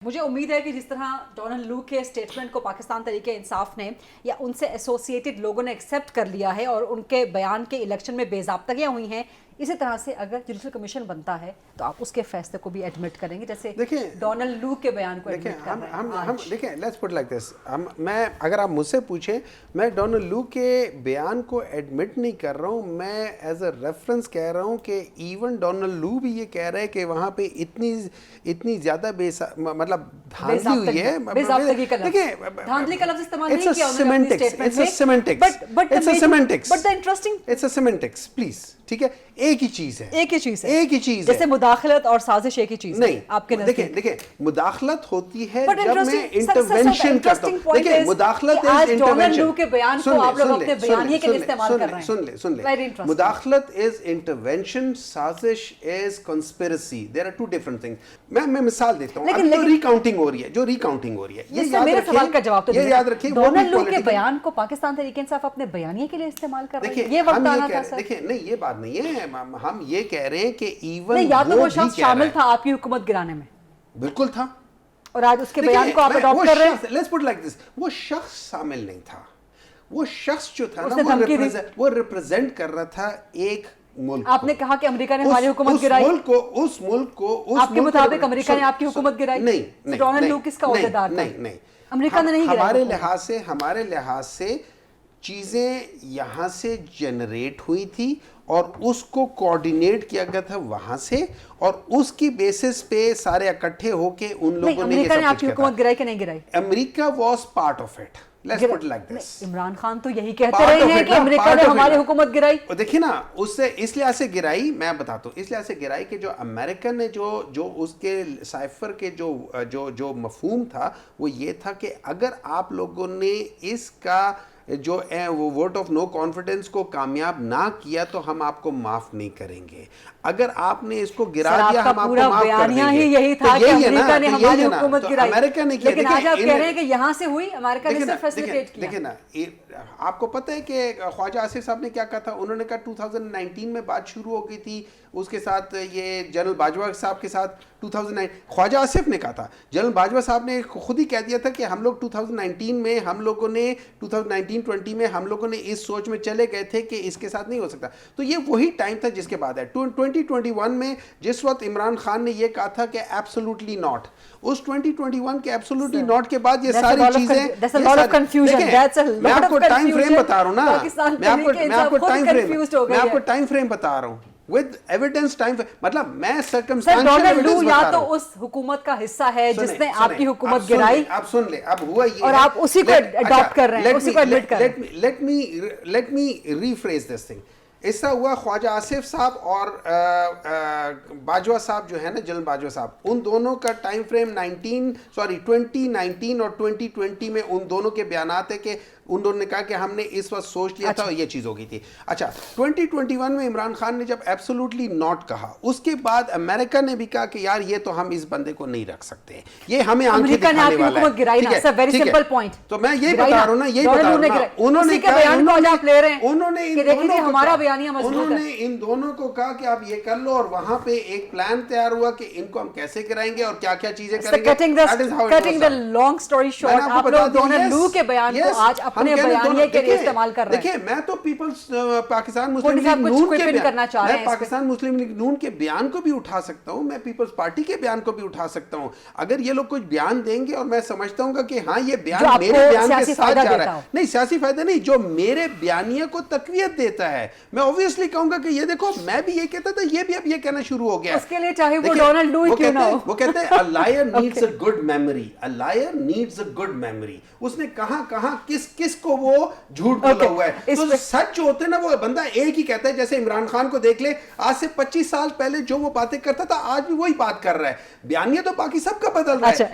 مجھے امید ہے کہ جس طرح ڈونلڈ لو کے سٹیٹمنٹ کو پاکستان تحریک انصاف نے یا ان سے ایسوسیٹڈ لوگوں نے ایکسیپٹ کر لیا ہے اور ان کے بیان کے الیکشن میں بے ضابطگیاں ہوئی ہیں، اسی طرح سے اگر جوڈیشل کمیشن بنتا ہے تو آپ اس کے فیصلے کو بھی ایڈمٹ کریں گے، جیسے ڈونلڈ لو کے بیان کو ایڈمٹ کر رہے ہیں۔ ہم دیکھیں، لیٹس پٹ لائک دس، میں اگر آپ مجھ سے پوچھیں، میں ڈونلڈ لو کے بیان کو ایڈمٹ نہیں کر رہا ہوں، میں ایز اے ریفرنس کہہ رہا ہوں کہ ایون ڈونلڈ لو بھی یہ کہہ رہے ہیں کہ وہاں پہ اتنی زیادہ مطلب دھاندلی ہوئی ہے۔ دھاندلی کا لفظ استعمال نہیں کیا انہوں نے اپنی اسٹیٹمنٹ میں، پلیز، ٹھیک ہے، ایک ہی چیز ہے، جیسے مداخلت اور سازش ایک ہی چیز نہیں آپ کے نزدیک؟ دیکھیں مداخلت ہوتی ہے جب میں انٹرونشن کرتا ہوں۔ دیکھیں مداخلت از انٹرونشن کے بیان کو آپ لوگ اپنے بیانیے کے لیے استعمال کر رہے ہیں۔ سن لیں، مداخلت از انٹرونشن، سازش is conspiracy, they are two different things. میں مثال دیتا ہوں، ابھی جو ریکاؤنٹنگ ہو رہی ہے، میرے سوال کا جواب تو یہ یاد رکھیں، ڈونلڈ لو کے بیان کو پاکستان تحریک انصاف اپنے بیانیے کے لیے استعمال کر رہے ہیں، یہ وقت آنا تھا سر۔ دیکھیں نہیں، یہ بات نہیں ہے، ہم یہ کہہ رہے ہیں کہ ایون یا تو وہ شخص شامل تھا آپ کی حکومت گرانے میں، بالکل تھا، اور آج اس کے بیان کو آپ اڈاپٹ کر رہے ہیں۔ لیٹس پٹ لائک دس، وہ شخص شامل نہیں تھا، وہ شخص جو تھا نا وہ ریپرزینٹ کر رہا تھا ایک ملک۔ آپ نے کہا کہ امریکہ نے ہماری حکومت گرائی، اس ملک کو آپ کے مطابق امریکہ نے آپ کی حکومت گرائی؟ نہیں، ڈونلڈ لو کس کا عہدیدار تھا؟ نہیں، امریکہ نے نہیں گرائی۔ ہمارے لحاظ سے چیزیں یہاں سے جنریٹ ہوئی تھی اور اس کو کوارڈینیٹ کیا گیا تھا وہاں سے، اور اس کی بیسس پہ سارے اکٹھے ہو کے ان لوگوں نے امریکہ نے آپ کی حکومت گرائی کہ نہیں گرائی؟ America was part of it, let's put like this. Imran Khan تو یہی کہتے رہے ہیں کہ امریکہ نے ہماری حکومت گرائی۔ دیکھیں نا، اس لحاظ سے گرائی، میں بتاتا ہوں، اس لحاظ سے گرائی کہ جو امریکہ نے جو اس کے سائفر کے جو مفہوم تھا وہ یہ تھا کہ اگر آپ لوگوں نے اس کا جو وہ ووٹ آف نو کانفیڈنس کو کامیاب نہ کیا تو ہم آپ کو معاف نہیں کریں گے، اگر آپ نے اس کو گرا دیا ہم آپ کو معاف کر دیں گے۔ یہی تھا کہ امریکہ نے ہماری حکومت گرائی، امریکہ نے کیا، لیکن آج آپ کہہ رہے ہیں کہ یہاں سے ہوئی، امریکہ نے صرف فیسیلیٹیٹ کیا۔ دیکھیں نا، آپ کو پتہ ہے کہ خواجہ آصف صاحب نے کیا کہا تھا؟ انہوں نے کہا 2019 میں بات شروع ہو گئی تھی اس کے ساتھ، یہ جنرل باجوہ صاحب کے ساتھ 2009، خواجہ آصف نے کہا تھا، جنرل باجوہ صاحب نے خود ہی کہہ دیا تھا کہ ہم لوگ 2019 میں ہم لوگوں نے 2019-20 میں ہم لوگوں نے اس سوچ میں چلے گئے تھے کہ اس کے ساتھ نہیں ہو سکتا۔ تو یہ وہی ٹائم تھا جس کے بعد ہے 2021 میں، جس وقت عمران خان نے یہ کہا تھا کہ ایبسولوٹلی ناٹ، اس 2021 کے ایبسولوٹلی ناٹ کے بعد یہ ساری چیزیں، میں آپ کو ٹائم فریم بتا رہا ہوں نا، میں آپ کو ٹائم فریم بتا رہا ہوں with evidence time، مطلب میں circumstantial evidence یا تو اس حکومت کا حصہ ہے جس نے آپ کی حکومت گرائی، آپ سن لیں، اب ہوا یہ اور آپ اسی کو اڈاپٹ کر رہے ہیں، اسی کو ایڈمٹ کر رہے ہیں۔ let me rephrase this thing۔ اس طرح ہوا، خواجہ آصف صاحب اور باجوہ صاحب جو ہے نا، جنرل باجوہ صاحب، ان دونوں کا ٹائم فریم 2019 اور 2020 میں ان دونوں کے بیانات ہے کہ انہوں نے کہا کہ ہم نے اس وقت سوچ لیا تھا اور یہ چیز ہو گئی تھی۔ اچھا، 2021 میں عمران خان نے جب ایبسولوٹلی ناٹ کہا، اس کے بعد امریکہ نے بھی کہا کہ یار یہ تو ہم اس بندے کو نہیں رکھ سکتے، یہ ہمیں آنکھیں دکھانے والا ہے۔ تو میں یہ بتا رہا ہوں نا، یہی بتا رہا ہوں نا، انہوں نے ان دونوں کو کہا کہ آپ یہ کر لو، اور وہاں پہ ایک پلان تیار ہوا کہ ان کو ہم کیسے کرائیں گے اور کیا کیا چیزیں کریں گے۔ cutting the long story short، آپ لوگ ڈونلڈ لو کے بیان کو آج اپنے بیانیے کے لیے استعمال کر رہے ہیں۔ دیکھیں، میں تو پاکستان مسلم لیگ نون کے بیان کو بھی اٹھا سکتا ہوں، میں پیپلز پارٹی کے بیان کو بھی اٹھا سکتا ہوں، اگر یہ لوگ کچھ بیان دیں گے اور میں سمجھتا ہوں کہ ہاں یہ بیان میرے بیان کے ساتھ جا رہا ہے، نہیں سیاسی فائدہ نہیں، جو میرے بیانیے کو تقویت دیتا ہے، میں اوبویسلی کہوں گا کہ یہ دیکھو میں بھی یہ کہتا تھا، یہ بھی اب یہ کہنا شروع ہو گیا۔ اس کے لیے چاہے وہ ڈونلڈ لو کیوں نہ ہو، وہ کہتے ہیں a liar needs a good memory، a liar needs a good memory۔ اس نے کہاں کس کو وہ جھوٹ بولا ہوا ہے، تو سچ جو ہوتے ہیں نا وہ بندہ ایک ہی کہتا ہے، جیسے عمران خان کو دیکھ لے، آج سے 25 سال پہلے جو وہ باتیں کرتا تھا آج بھی وہی بات کر رہا ہے، بیانیہ تو باقی سب کا بدل رہا ہے۔